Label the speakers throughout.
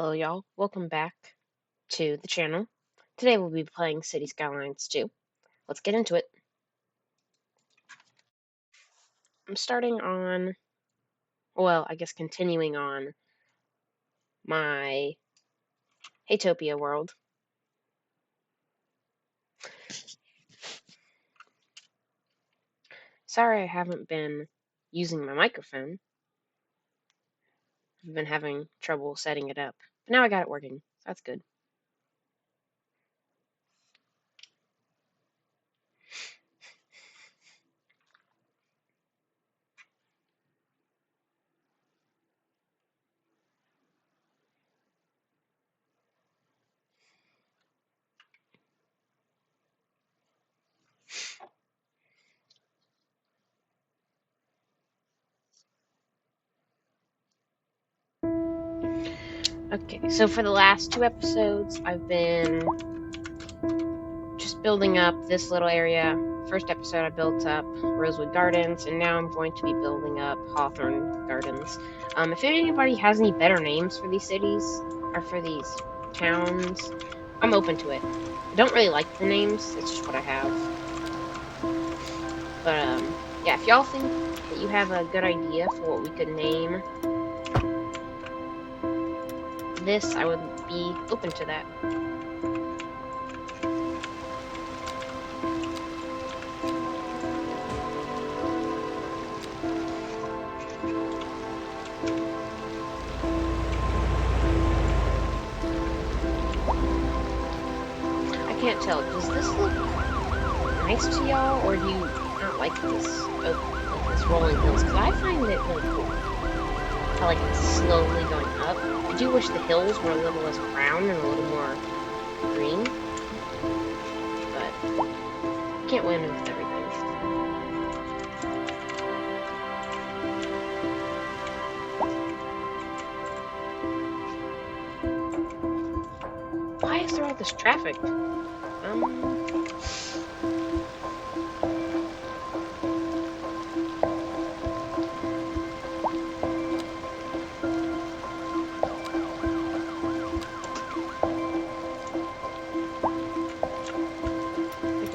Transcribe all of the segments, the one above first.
Speaker 1: Hello, y'all. Welcome back to the channel. Today we'll be playing City Skylines 2. Let's get into it. I'm starting on, well, I guess continuing on my Haytopia world. Sorry I haven't been using my microphone. I've been having trouble setting it up. But now I got it working. So that's good. Okay, so for the last two episodes, I've been just building up this little area. First episode I built up Rosewood Gardens, and now I'm going to be building up Hawthorne Gardens. If anybody has any better names for these cities, or for these towns, I'm open to it. I don't really like the names, it's just what I have. But, yeah, if y'all think that you have a good idea for what we could name this, I would be open to that. I can't tell, does this look nice to y'all, or do you not like this rolling hills? Because I find it really cool. I like it slowly going up. I do wish the hills were a little less brown and a little more green, but can't win with everything. Why is there all this traffic?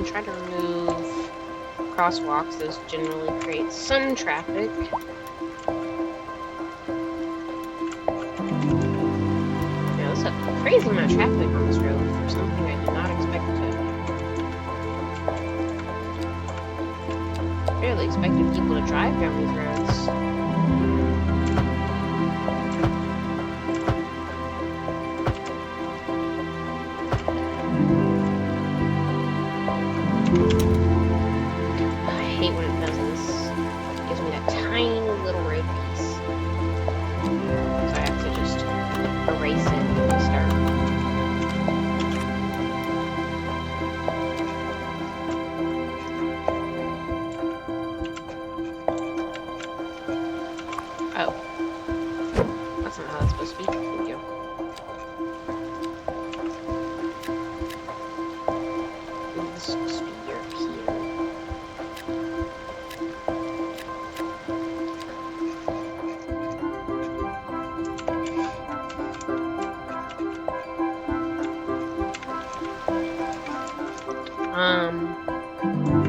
Speaker 1: Try to remove crosswalks. Those generally create some traffic. Now, there's a crazy amount of traffic on this road for something I did not expect to. I barely expected people to drive down these roads.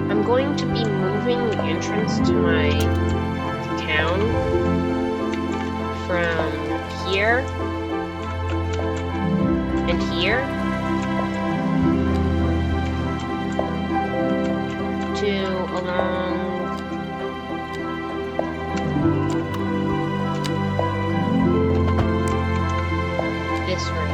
Speaker 1: I'm going to be moving the entrance to my town from here and here to along this road.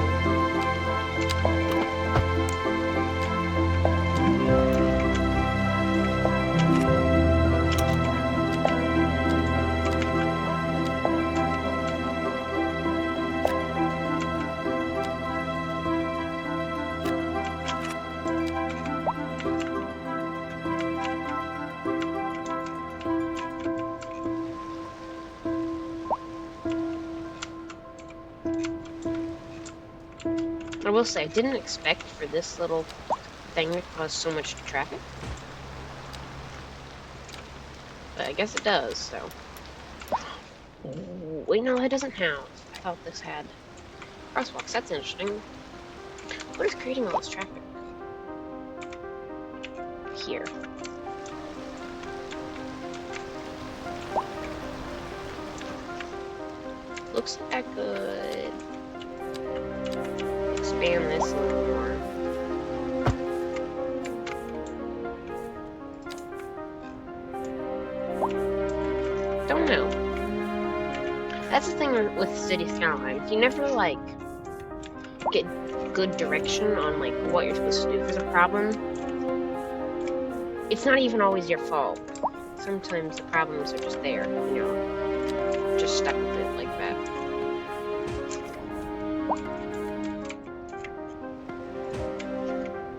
Speaker 1: I will say, I didn't expect for this little thing to cause so much traffic. But I guess it does, so. Wait, no, it doesn't have. I thought this had. Crosswalks, that's interesting. What is creating all this traffic? Here. Looks like I could expand this a little more. Don't know. That's the thing with City Skylines. You never, like, get good direction on, like, what you're supposed to do if there's a problem. It's not even always your fault. Sometimes the problems are just there, you know, just stuck with it like that.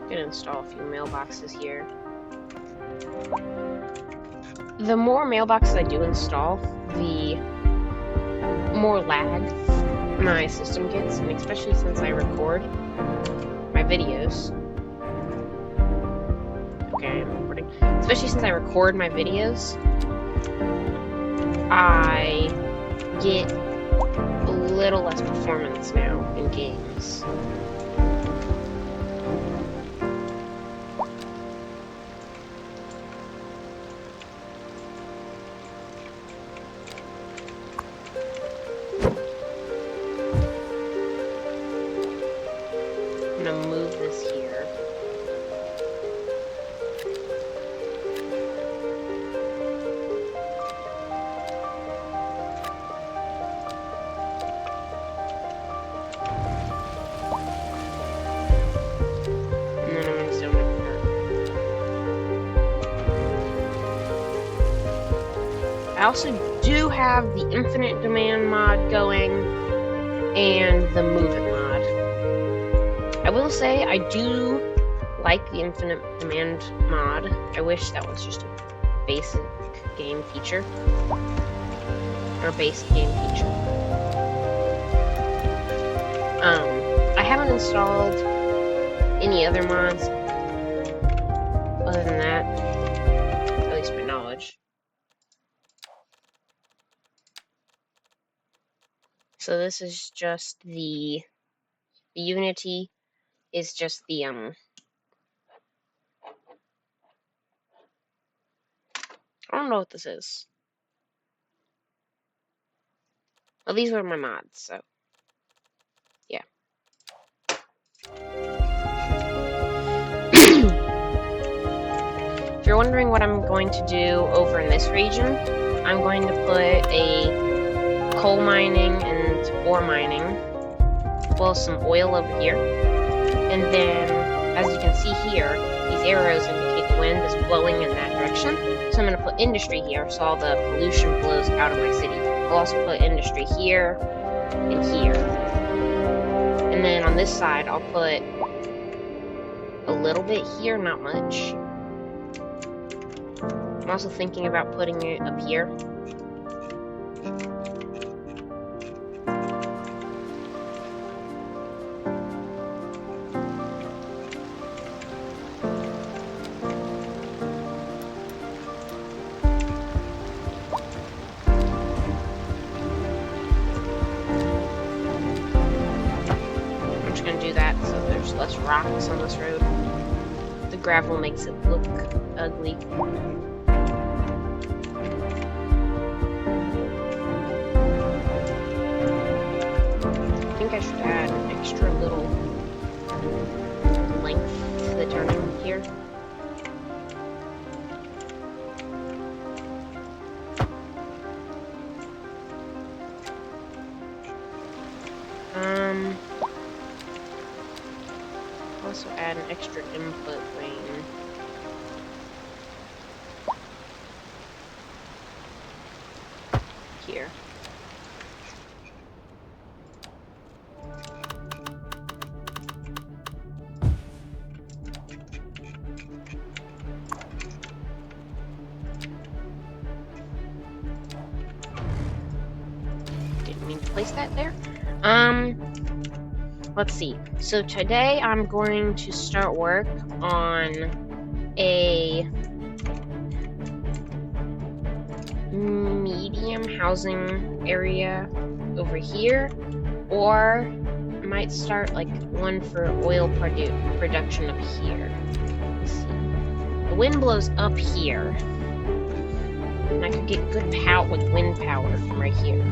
Speaker 1: I'm gonna install a few mailboxes here. The more mailboxes I do install, the more lag my system gets, and especially since I record my videos. Okay, I'm recording. Especially since I record my videos, I get a little less performance now in games. I'm gonna move this here. And then I'm gonna zone it here. I also do have the infinite demand mod going and the move it mod. I will say I do like the infinite demand mod. I wish that was just a basic game feature. Or basic game feature. I haven't installed any other mods other than that. At least my knowledge. So this is just the Unity is just the I don't know what this is. Well, these were my mods, so yeah. If you're wondering what I'm going to do over in this region, I'm going to put a coal mining and ore mining, well, some oil over here. And then, as you can see here, these arrows indicate the wind is blowing in that direction. So I'm going to put industry here, so all the pollution blows out of my city. I'll also put industry here and here. And then on this side, I'll put a little bit here, not much. I'm also thinking about putting it up here. Do that so there's less rocks on this road. The gravel makes it look ugly. I think I should add an extra little length to the turning here. Also add an extra input lane. Here. Didn't mean to place that there. Let's see. So today I'm going to start work on a medium housing area over here, or might start like one for oil production up here. Let's see. The wind blows up here, and I could get good power with wind power from right here.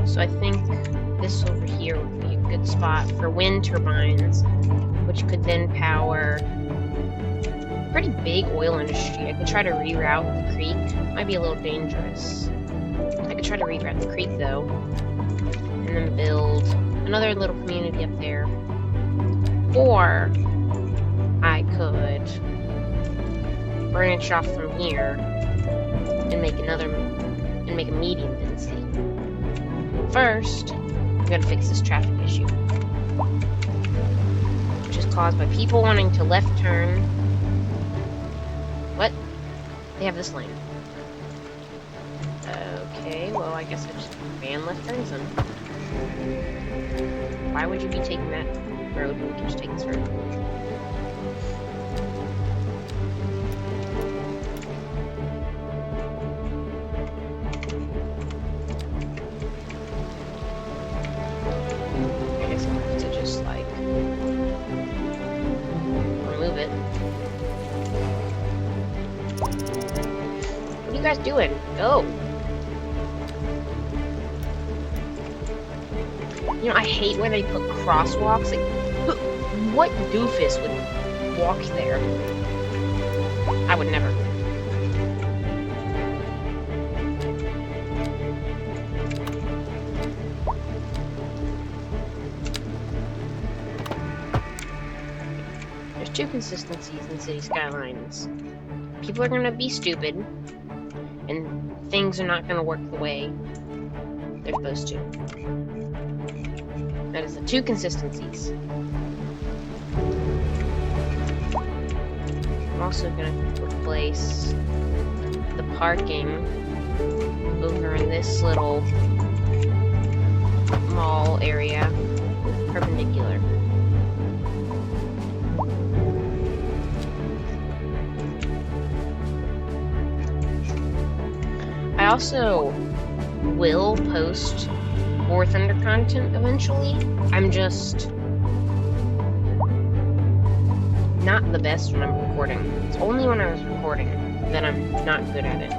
Speaker 1: So I think this over here would be a good spot for wind turbines, which could then power a pretty big oil industry. I could try to reroute the creek. Might be a little dangerous. I could try to reroute the creek though, and then build another little community up there. Or I could branch off from here and make a medium density. First, I'm gonna fix this traffic issue, which is caused by people wanting to left turn. What? They have this lane. Okay, well, I guess I just ban left turns then. Why would you be taking that road when you can just take this road? What are you guys doing? Go! You know, I hate when they put crosswalks. Like, what doofus would walk there? I would never. There's two consistencies in City Skylines. People are gonna be stupid, and things are not gonna work the way they're supposed to. That is the two consistencies. I'm also gonna replace the parking over in this little mall area with perpendicular. I also will post War Thunder content eventually. I'm just not the best when I'm recording. It's only when I was recording that I'm not good at it.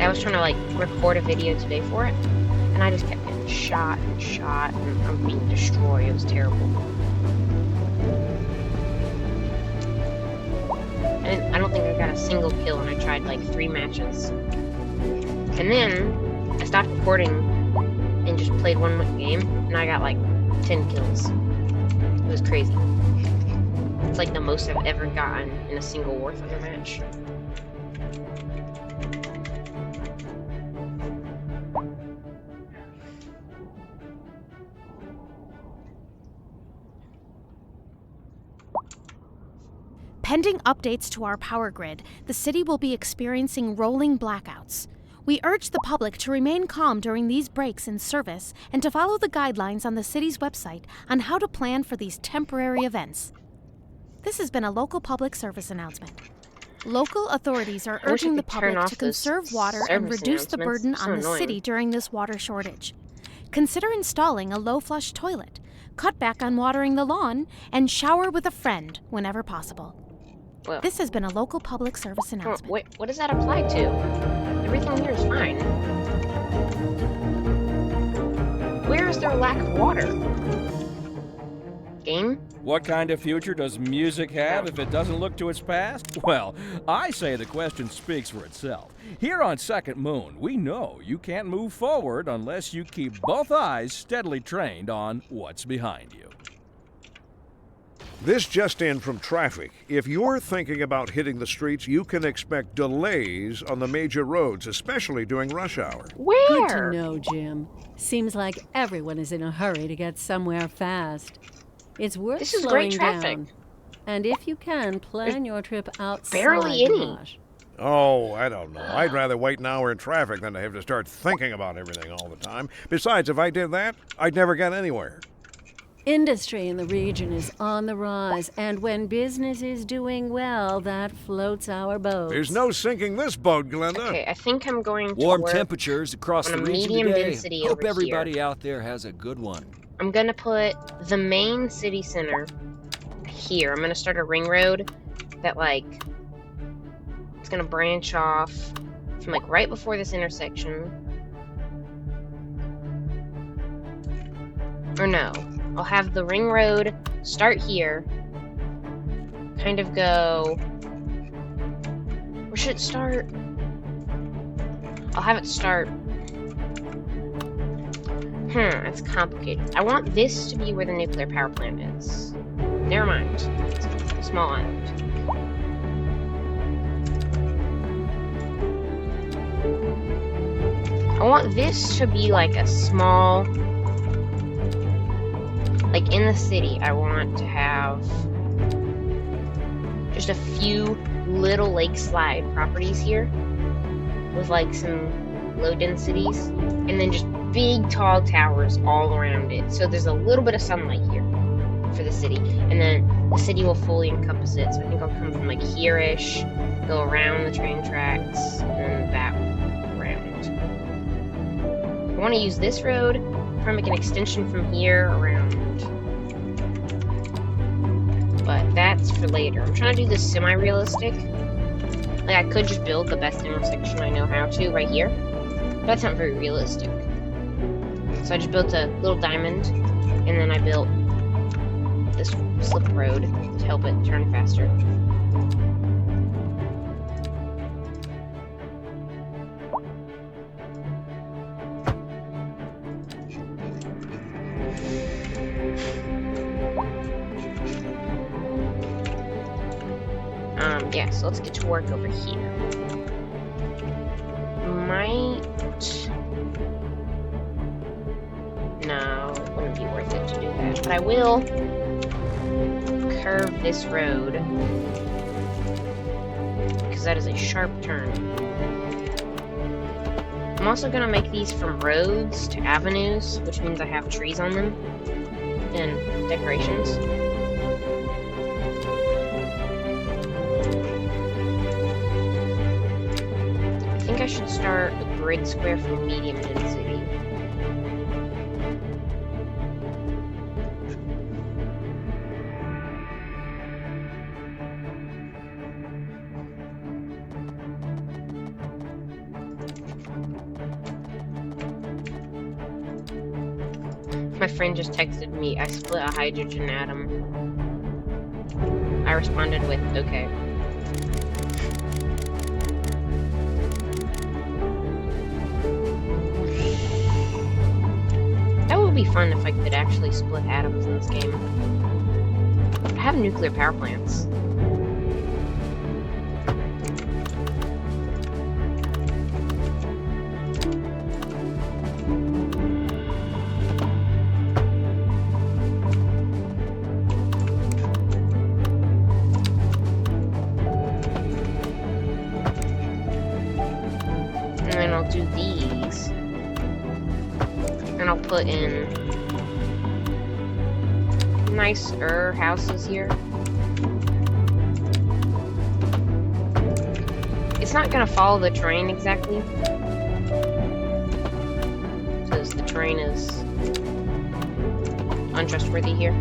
Speaker 1: I was trying to like record a video today for it, and I just kept getting shot, and I'm being destroyed. It was terrible. And I don't think I got a single kill, and I tried like 3 matches. And then I stopped recording and just played one game, and I got like 10 kills. It was crazy. It's like the most I've ever gotten in a single War Thunder match.
Speaker 2: Pending updates to our power grid, the city will be experiencing rolling blackouts. We urge the public to remain calm during these breaks in service and to follow the guidelines on the city's website on how to plan for these temporary events. This has been a local public service announcement. Local authorities are urging the public to conserve water and reduce the burden on the city during this water shortage. Consider installing a low-flush toilet, cut back on watering the lawn, and shower with a friend whenever possible.
Speaker 1: Well,
Speaker 2: this has been a local public service announcement.
Speaker 1: Wait, what does that apply to? Everything here is fine. Where is there lack of water? Game?
Speaker 3: What kind of future does music have if it doesn't look to its past? Well, I say the question speaks for itself. Here on Second Moon, we know you can't move forward unless you keep both eyes steadily trained on what's behind you.
Speaker 4: This just in from traffic. If you're thinking about hitting the streets, you can expect delays on the major roads, especially during rush hour.
Speaker 1: Where?
Speaker 5: Good to know, Jim. Seems like everyone is in a hurry to get somewhere fast. It's worth slowing down. And if you can, plan your trip outside
Speaker 1: barely any.
Speaker 5: the rush.
Speaker 4: Oh, I don't know. I'd rather wait an hour in traffic than to have to start thinking about everything all the time. Besides, if I did that, I'd never get anywhere.
Speaker 5: Industry in the region is on the rise, and when business is doing well, that floats our boats.
Speaker 4: There's no sinking this boat, Glenda.
Speaker 1: Okay, I think I'm going to
Speaker 6: Warm
Speaker 1: work
Speaker 6: temperatures across
Speaker 1: on
Speaker 6: the
Speaker 1: a
Speaker 6: region
Speaker 1: medium
Speaker 6: today.
Speaker 1: density
Speaker 6: Hope
Speaker 1: over
Speaker 6: everybody
Speaker 1: here.
Speaker 6: out there has a good one.
Speaker 1: I'm gonna put the main city center here. I'm gonna start a ring road that, like, it's gonna branch off from, like, right before this intersection. Or no, I'll have the ring road start here, kind of go... Where should it start? I'll have it start... That's complicated. I want this to be where the nuclear power plant is. Never mind. It's a small island. I want this to be like a small... Like, in the city, I want to have just a few little lakeside properties here with, like, some low densities, and then just big tall towers all around it. So there's a little bit of sunlight here for the city, and then the city will fully encompass it. So I think I'll come from, like, here-ish, go around the train tracks, and then that round. I want to use this road, try and make an extension from here around. But that's for later. I'm trying to do this semi-realistic. Like, I could just build the best intersection I know how to right here. But that's not very realistic. So I just built a little diamond, and then I built this slip road to help it turn faster. Yeah, so let's get to work over here. Might... No, it wouldn't be worth it to do that. But I will curve this road, because that is a sharp turn. I'm also going to make these from roads to avenues, which means I have trees on them and decorations. I think I should start a grid square for medium density. My friend just texted me, I split a hydrogen atom. I responded with, okay. That would be fun if I could actually split atoms in this game. I have nuclear power plants. And then I'll do these. And I'll put in nicer houses here. It's not gonna follow the train exactly, because the train is untrustworthy here.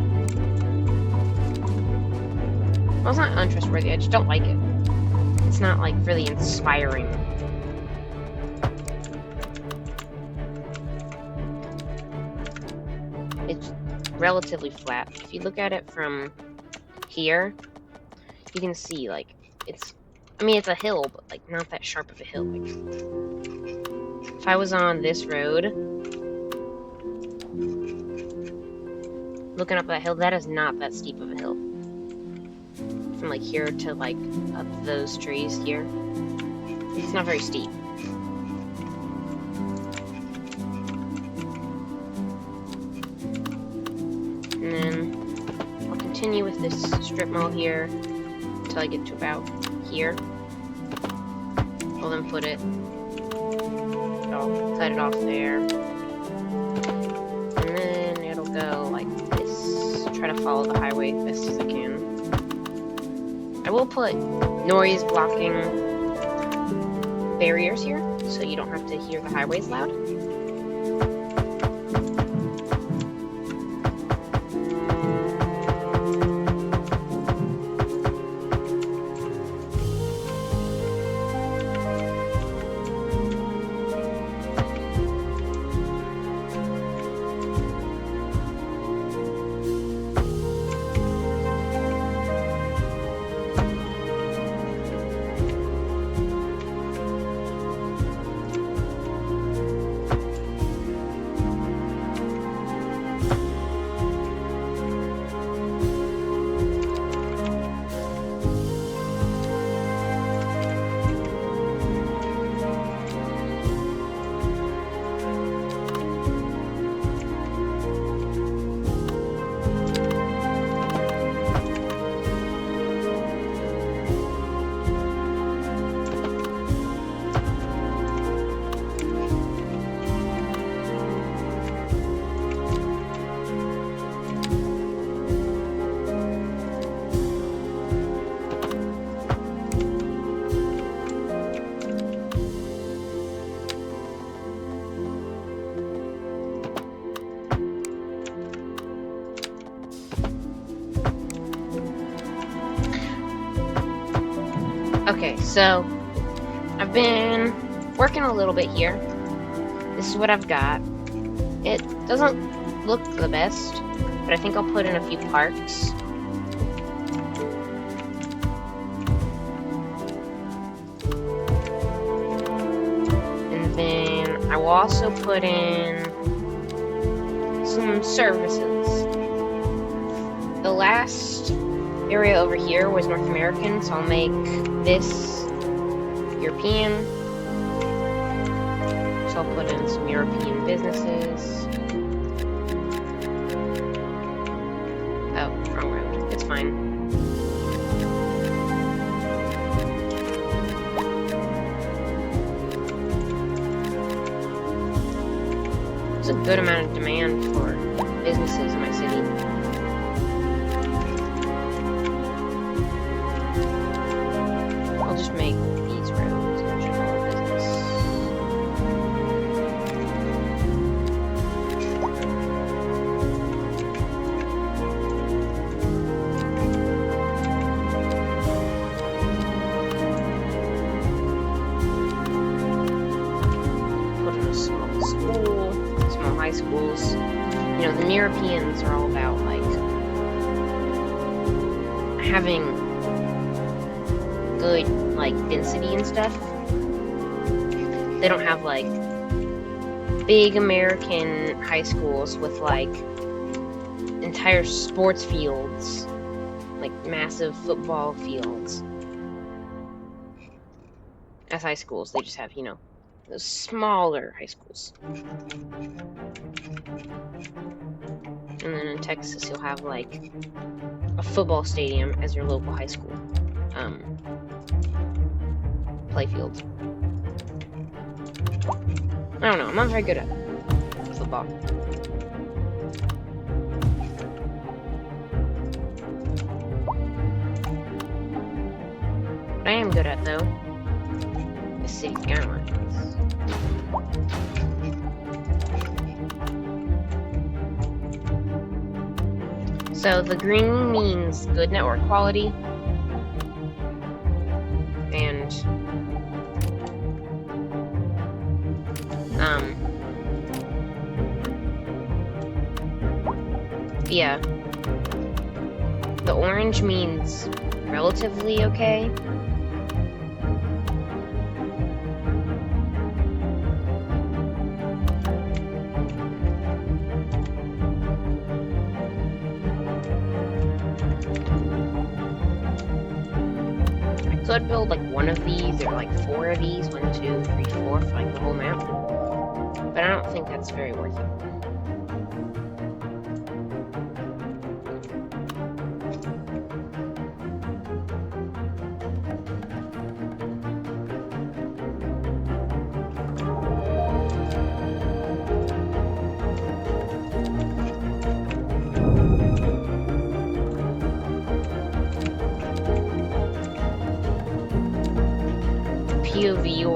Speaker 1: Well, it's not untrustworthy, I just don't like it. It's not, like, really inspiring. It's relatively flat. If you look at it from here, you can see, like, it's a hill, but, like, not that sharp of a hill. Like, if I was on this road, looking up that hill, that is not that steep of a hill. From, like, here to, like, up those trees here. It's not very steep. And then I'll continue with this strip mall here until I get to about here. Well, then put it. I'll cut it off there. And then it'll go like this. Try to follow the highway as best as I can. I will put noise blocking barriers here, so you don't have to hear the highways loud. Okay, so I've been working a little bit here. This is what I've got. It doesn't look the best, but I think I'll put in a few parks. And then I will also put in some services. The last area over here was North American, so I'll make this European. So I'll put in some European businesses. Oh, wrong road. It's fine. There's a good amount of demand for businesses in my city. I'll just make these roads in general business. Put in a small school, small high schools. You know, the Europeans are all about, like, having good, like, density and stuff. They don't have, like, big American high schools with, like, entire sports fields, like massive football fields. As high schools, they just have, you know, those smaller high schools. And then in Texas, you'll have, like, a football stadium as your local high school playfield. I don't know, I'm not very good at football. What I am good at, though, is city skylines. So the green means good network quality, and yeah, the orange means relatively okay. So I'd build like one of these, or like 4 of these, 1, 2, 3, 4, for like the whole map. But I don't think that's very worth it.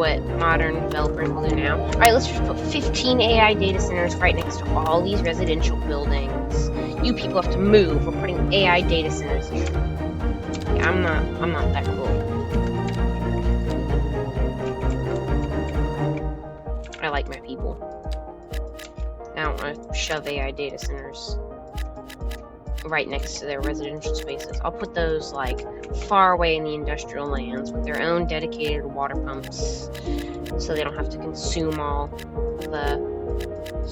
Speaker 1: what modern developers will do now. Alright, let's just put 15 AI data centers right next to all these residential buildings. You people have to move. We're putting AI data centers here. Yeah, I'm not that cool. I like my people. I don't want to shove AI data centers right next to their residential spaces. I'll put those like far away in the industrial lands with their own dedicated water pumps so they don't have to consume all the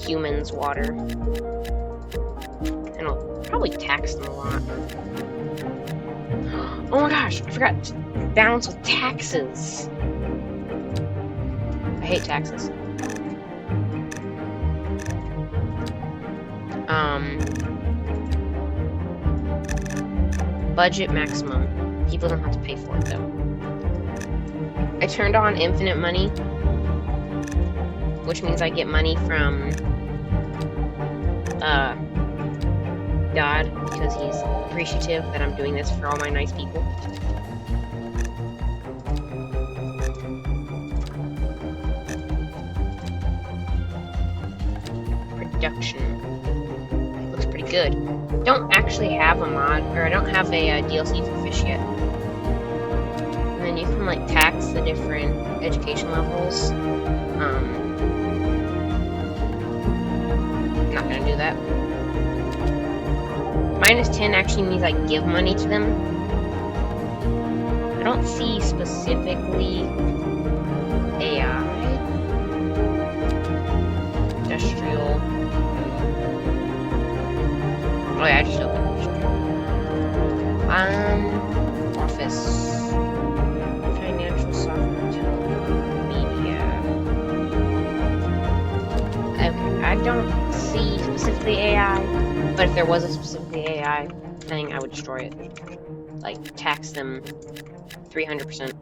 Speaker 1: humans' water. And I'll probably tax them a lot. Oh my gosh, I forgot to balance with taxes. I hate taxes. Budget maximum. People don't have to pay for it though. I turned on infinite money, which means I get money from God, because he's appreciative that I'm doing this for all my nice people. Production. Looks pretty good. Don't actually have a mod, or I don't have a DLC for fish yet. And then you can like tax the different education levels. Not gonna do that. -10 actually means I give money to them. I don't see specifically AI. Industrial. Oh yeah, I just opened office. Financial software, media. Okay, I don't see specifically AI, but if there was a specifically AI thing, I would destroy it. Like, tax them 300%.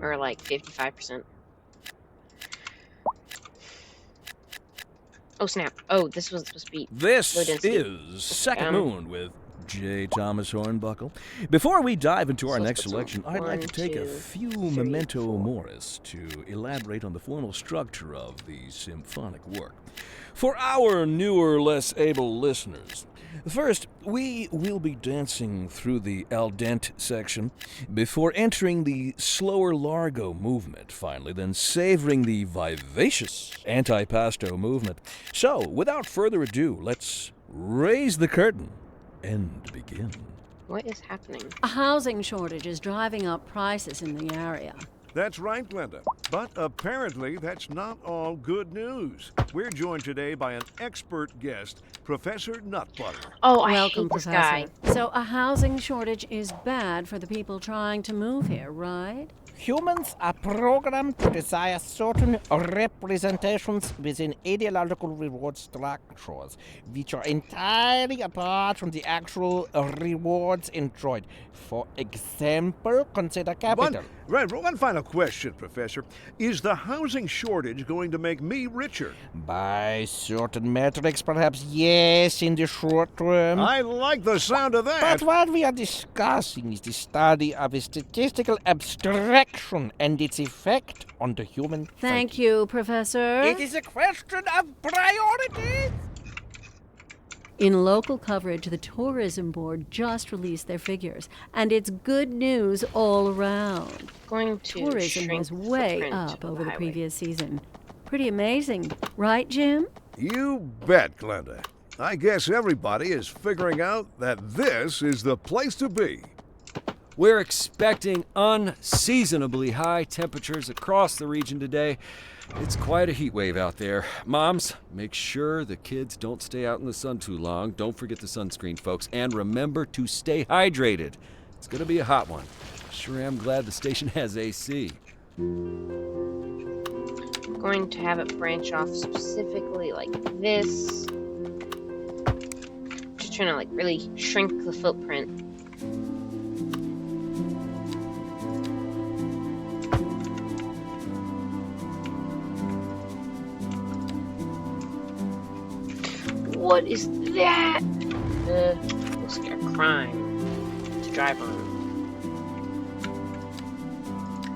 Speaker 1: Or like 55%. Oh snap. Oh, this was supposed to be
Speaker 3: This
Speaker 1: low density.
Speaker 3: is Second Moon with J. Thomas Hornbuckle. Before we dive into our
Speaker 1: So let's
Speaker 3: next
Speaker 1: put some
Speaker 3: selection, I'd like to
Speaker 1: 1,
Speaker 3: take a
Speaker 1: 2,
Speaker 3: few
Speaker 1: 3,
Speaker 3: memento
Speaker 1: 4.
Speaker 3: moris to elaborate on the formal structure of the symphonic work. For our newer, less able listeners, first, we will be dancing through the al dente section before entering the slower largo movement, finally, then savoring the vivacious antipasto movement. So, without further ado, let's raise the curtain and begin.
Speaker 1: What is happening?
Speaker 5: A housing shortage is driving up prices in the area.
Speaker 4: That's right, Glenda. But apparently, that's not all good news. We're joined today by an expert guest, Professor Nutbutter.
Speaker 1: Oh, I
Speaker 5: Welcome,
Speaker 1: hate this
Speaker 5: Professor.
Speaker 1: guy.
Speaker 5: So a housing shortage is bad for the people trying to move here, right?
Speaker 6: Humans are programmed to desire certain representations within ideological reward structures, which are entirely apart from the actual rewards enjoyed. For example, consider capital.
Speaker 4: One final question, Professor. Is the housing shortage going to make me richer?
Speaker 6: By certain metrics, perhaps yes, in the short term.
Speaker 4: I like the sound of that.
Speaker 6: But what we are discussing is the study of a statistical abstraction and its effect on the human
Speaker 5: Thank you, Professor.
Speaker 6: It is a question of priorities.
Speaker 5: In local coverage, the Tourism Board just released their figures, and it's good news all around.
Speaker 1: Going to
Speaker 5: Tourism
Speaker 1: shrink
Speaker 5: was
Speaker 1: the
Speaker 5: way
Speaker 1: footprint
Speaker 5: up
Speaker 1: of
Speaker 5: over the
Speaker 1: highway.
Speaker 5: previous season. Pretty amazing, right, Jim?
Speaker 4: You bet, Glenda. I guess everybody is figuring out that this is the place to be.
Speaker 7: We're expecting unseasonably high temperatures across the region today. It's quite a heat wave out there. Moms, make sure the kids don't stay out in the sun too long. Don't forget the sunscreen, folks. And remember to stay hydrated. It's going to be a hot one. Sure am glad the station has AC.
Speaker 1: Going to have it branch off specifically like this. Just trying to like really shrink the footprint. What is that? Looks like a crime to drive on.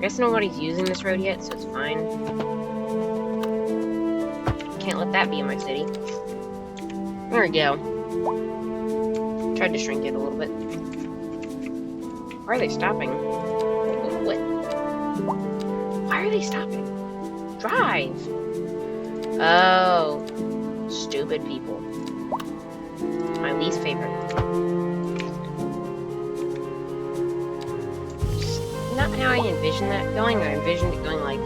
Speaker 1: guess nobody's using this road yet, so it's fine. Can't let that be in my city. There we go. Tried to shrink it a little bit. Why are they stopping? What? Why are they stopping? Drive! Oh. Stupid people. My least favorite. Just not how I envisioned that going. I envisioned it going like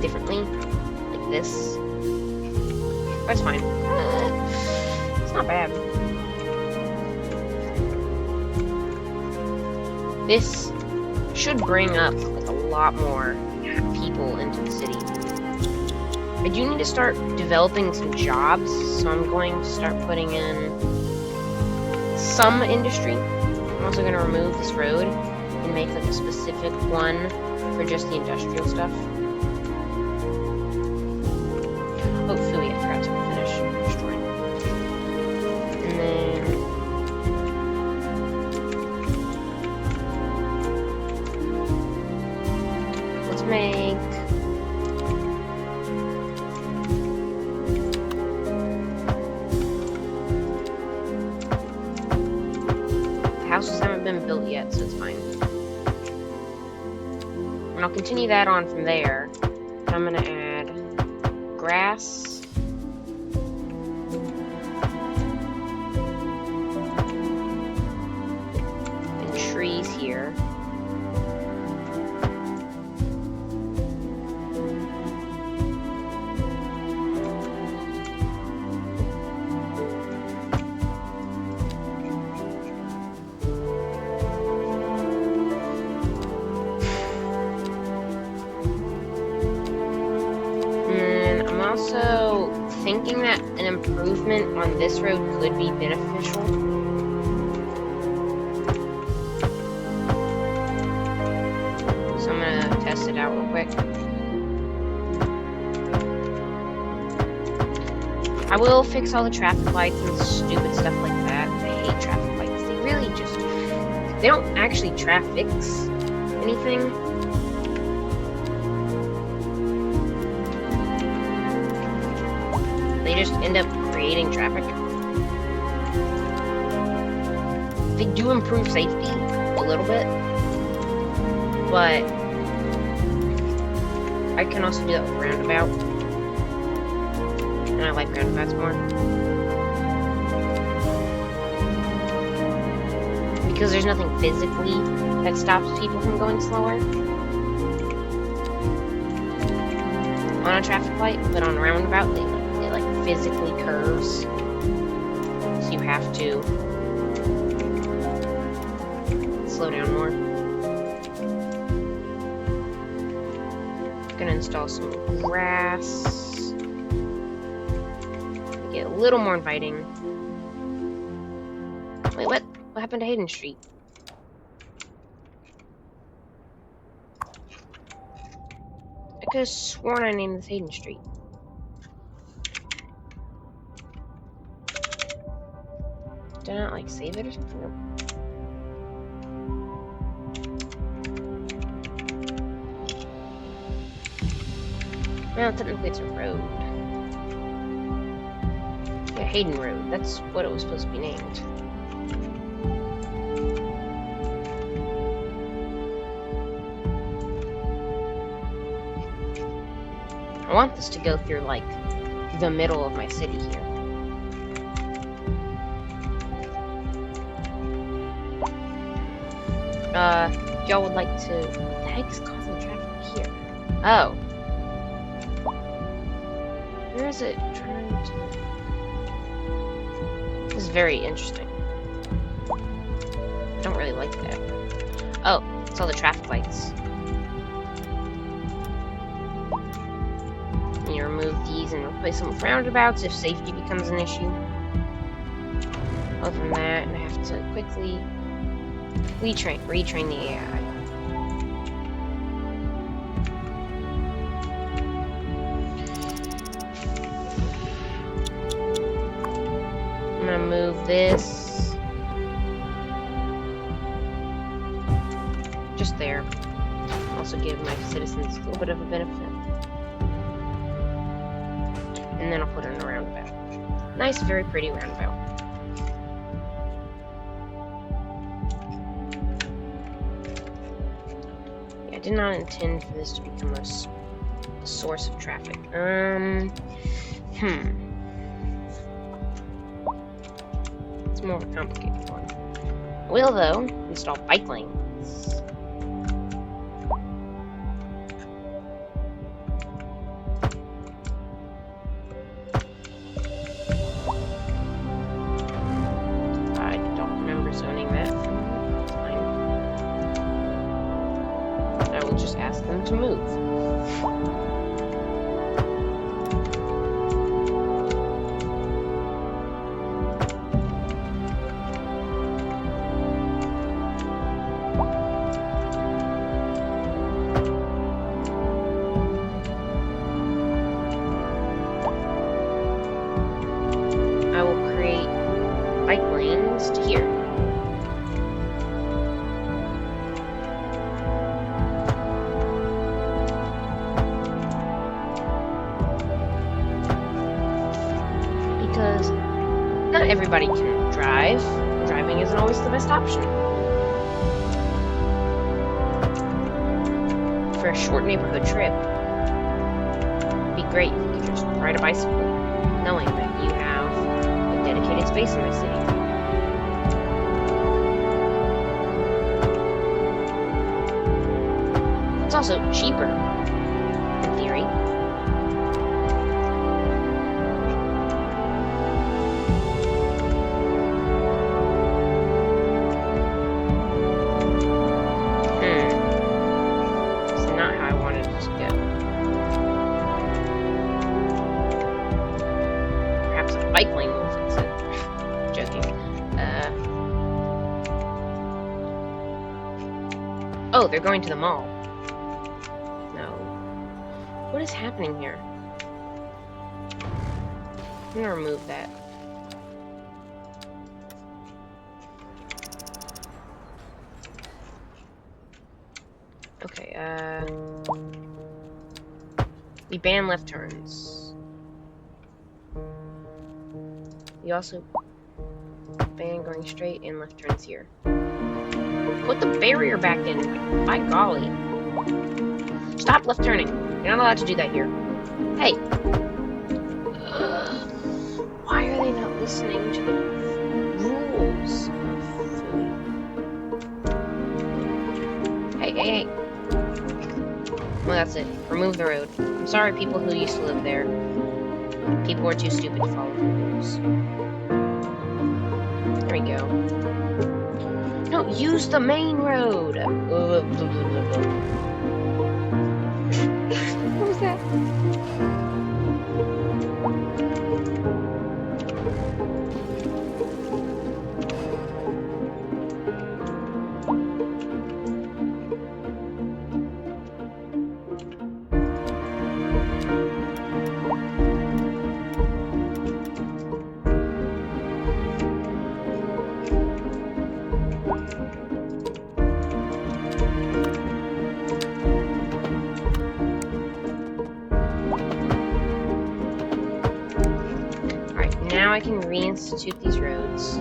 Speaker 1: differently, like this. That's fine. It's not bad. This should bring up like a lot more people into the city. I do need to start developing some jobs, so I'm going to start putting in some industry. I'm also going to remove this road and make like a specific one for just the industrial stuff. Oh, Fui, I forgot to finish destroying. And then let's make the houses haven't been built yet, so it's fine. And I'll continue that on from there. I'm gonna add grass. And trees here. Also thinking that an improvement on this road could be beneficial. So I'm gonna test it out real quick. I will fix all the traffic lights and stupid stuff like that. I hate traffic lights. They really just, they don't actually traffics anything. They just end up creating traffic. They do improve safety a little bit, but I can also do that with roundabout, and I like roundabouts more because there's nothing physically that stops people from going slower on a traffic light, but on a roundabout they like physically curves, so you have to slow down more. I'm gonna install some grass, make it a little more inviting. Wait, what happened to Hayden Street? I could have sworn I named this Hayden Street. Did I not like save it or something? Nope. Well, technically it's a road. Yeah, Hayden Road. That's what it was supposed to be named. I want this to go through, like, the middle of my city here. If y'all would like to... What the heck is causing traffic here? Oh. Where is it trying to... This is very interesting. I don't really like that. Oh, it's all the traffic lights. And you remove these and replace them with roundabouts if safety becomes an issue. Other than that, I have to quickly retrain the AI. I'm gonna move this. just there. Also give my citizens a little bit of a benefit. And then I'll put in a roundabout. Nice, very pretty roundabout. Yeah, I did not intend for this to become a source of traffic. It's more of a complicated one. I will, though, install bike lanes. I don't remember zoning that. It's fine. I will just ask them to move. I will create bike lanes to here. Because not everybody can drive. Driving isn't always the best option. For a short neighborhood trip, it'd be great if you could just ride a bicycle, knowing that you have a dedicated space in my city. It's also cheaper, in theory. It's not how I wanted it to go. Perhaps a bike lane will fix it. Joking. Oh, they're going to the mall. No. What is happening here? I'm gonna remove that. Okay, we ban left turns. We also ban going straight and left turns here. Put the barrier back in. By golly. Stop left turning. You're not allowed to do that here. Hey. Why are they not listening to the rules? Hey. Well, that's it. Remove the road. I'm sorry, people who used to live there. People were too stupid to follow the rules. There we go. No, use the main road! What was that? Now I can reinstitute these roads.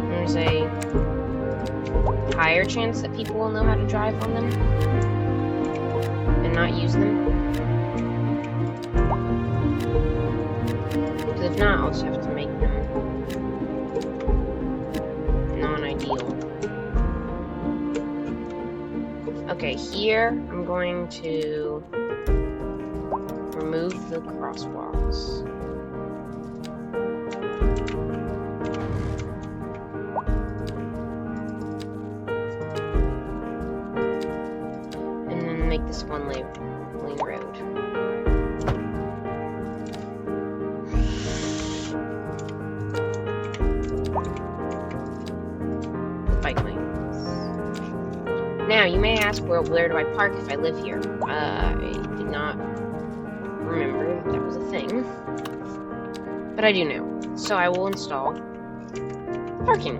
Speaker 1: There's a higher chance that people will know how to drive on them and not use them. Because if not, I'll just have to make them non-ideal. Okay, here I'm going to remove the crosswalks. And then make this one lane road. Bike lane. Now, you may ask, where do I park if I live here? I did not remember that was a thing. But I do know. So I will install Parking.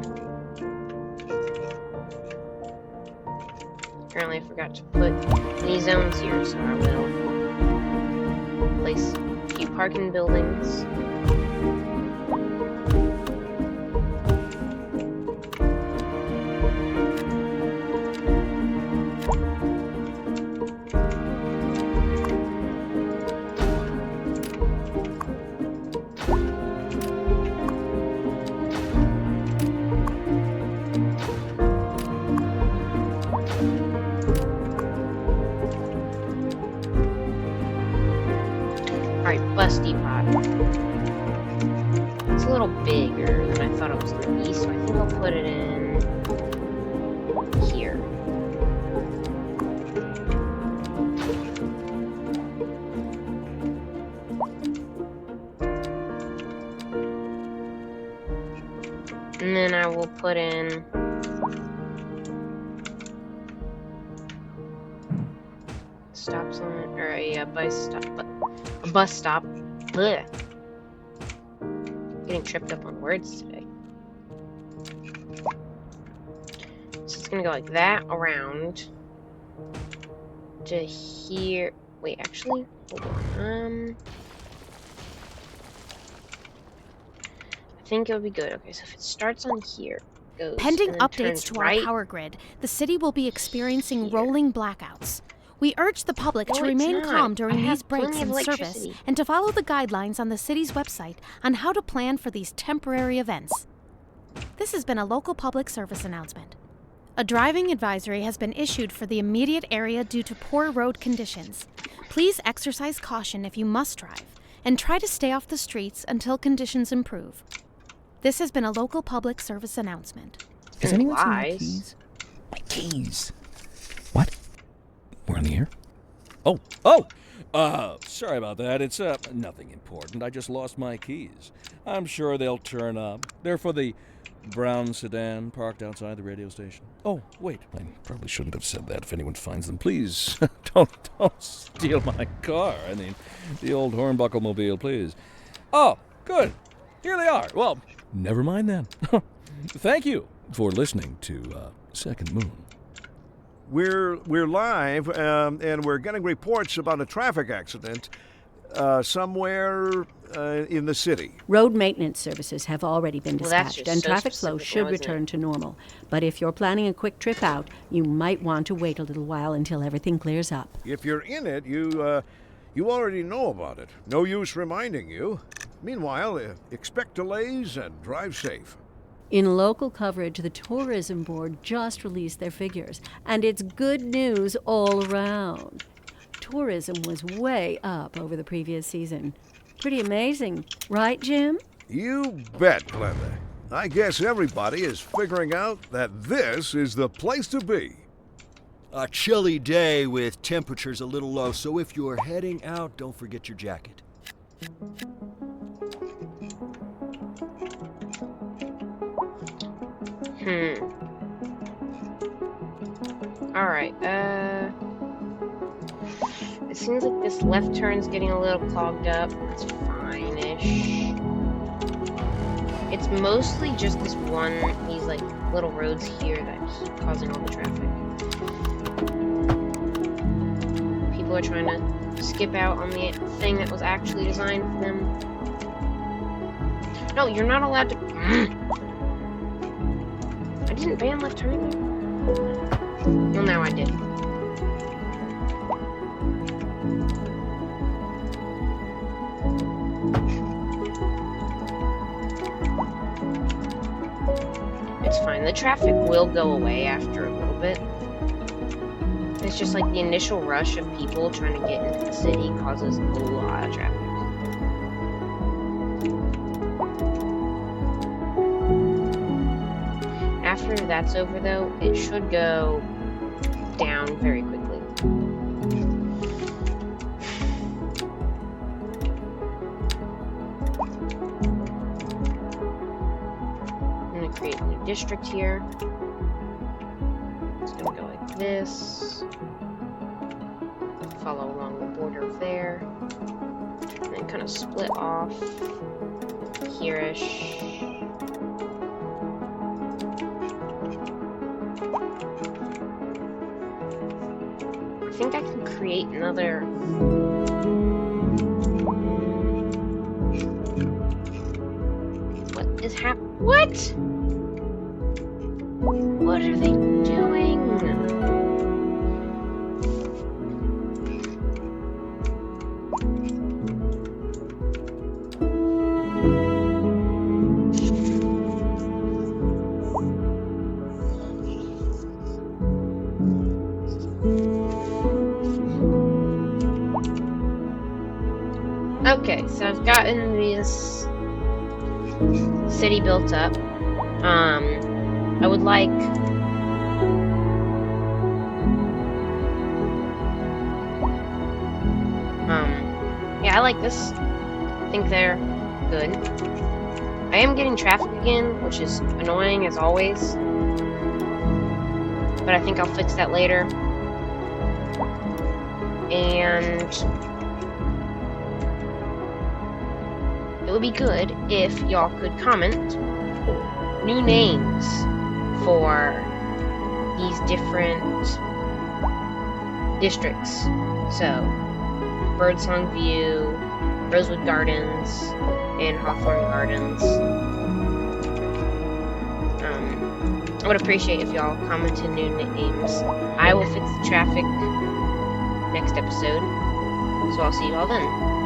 Speaker 1: Apparently I forgot to put any zones here, so I will place a few parking buildings. Alright, bus depot. It's a little bigger than I thought it was going to be, so I think I'll put it in here. And then I will put in stop sign, or a bus stop. Blech. Getting tripped up on words today. So it's gonna go like that around to here. Wait, actually, hold on. I think it'll be good. Okay, so if it starts on here, goes
Speaker 2: Pending
Speaker 1: and then
Speaker 2: updates
Speaker 1: turns
Speaker 2: to
Speaker 1: right.
Speaker 2: our power grid, the city will be experiencing
Speaker 1: Here.
Speaker 2: rolling blackouts. We urge the public
Speaker 1: No,
Speaker 2: to
Speaker 1: it's
Speaker 2: remain
Speaker 1: not.
Speaker 2: calm during
Speaker 1: I
Speaker 2: these
Speaker 1: have
Speaker 2: breaks
Speaker 1: plenty of
Speaker 2: in service
Speaker 1: electricity.
Speaker 2: and to follow the guidelines on the city's website on how to plan for these temporary events. This has been a local public service announcement. A driving advisory has been issued for the immediate area due to poor road conditions. Please exercise caution if you must drive, and try to stay off the streets until conditions improve. This has been a local public service announcement.
Speaker 3: Has
Speaker 1: And
Speaker 3: anyone seen my
Speaker 1: lies.
Speaker 3: keys? My keys. What? We're in the air? Sorry about that. It's, nothing important. I just lost my keys. I'm sure they'll turn up. They're for the brown sedan parked outside the radio station. Oh, wait. I probably shouldn't have said that. If anyone finds them, please don't steal my car. I mean, the old Hornbuckle mobile, please. Oh, good. Here they are. Well, never mind then. Thank you for listening to Second Moon.
Speaker 4: We're live, and we're getting reports about a traffic accident somewhere in the city.
Speaker 5: Road maintenance services have already been
Speaker 1: Well, that's
Speaker 5: dispatched,
Speaker 1: just
Speaker 5: and
Speaker 1: so
Speaker 5: traffic flow
Speaker 1: specific,
Speaker 5: should
Speaker 1: now, isn't it?
Speaker 5: return to normal. But if you're planning a quick trip out, you might want to wait a little while until everything clears up.
Speaker 4: If you're in it, you already know about it. No use reminding you. Meanwhile, expect delays and drive safe.
Speaker 5: In local coverage, the Tourism Board just released their figures, and it's good news all around. Tourism was way up over the previous season. Pretty amazing, right, Jim?
Speaker 4: You bet, Glenda. I guess everybody is figuring out that this is the place to be.
Speaker 7: A chilly day with temperatures a little low, so if you're heading out, don't forget your jacket.
Speaker 1: Alright, it seems like this left turn's getting a little clogged up. It's fine-ish. It's mostly just these like little roads here that keep causing all the traffic. People are trying to skip out on the thing that was actually designed for them. No, you're not allowed to. I didn't ban left turning. Well, now I did. It's fine. The traffic will go away after a little bit. It's just like the initial rush of people trying to get into the city causes a lot of traffic. After that's over, though, it should go down very quickly. I'm going to create a new district here. It's going to go like this. Follow along the border there. And then kind of split off here-ish. think I can create another. What is What? What are they doing? Okay, so I've gotten this city built up. I would like yeah, I like this. I think they're good. I am getting traffic again, which is annoying as always. But I think I'll fix that later. And it would be good if y'all could comment new names for these different districts. So, Birdsong View, Rosewood Gardens, and Hawthorne Gardens. I would appreciate if y'all commented new names. I will fix the traffic next episode, so I'll see you all then.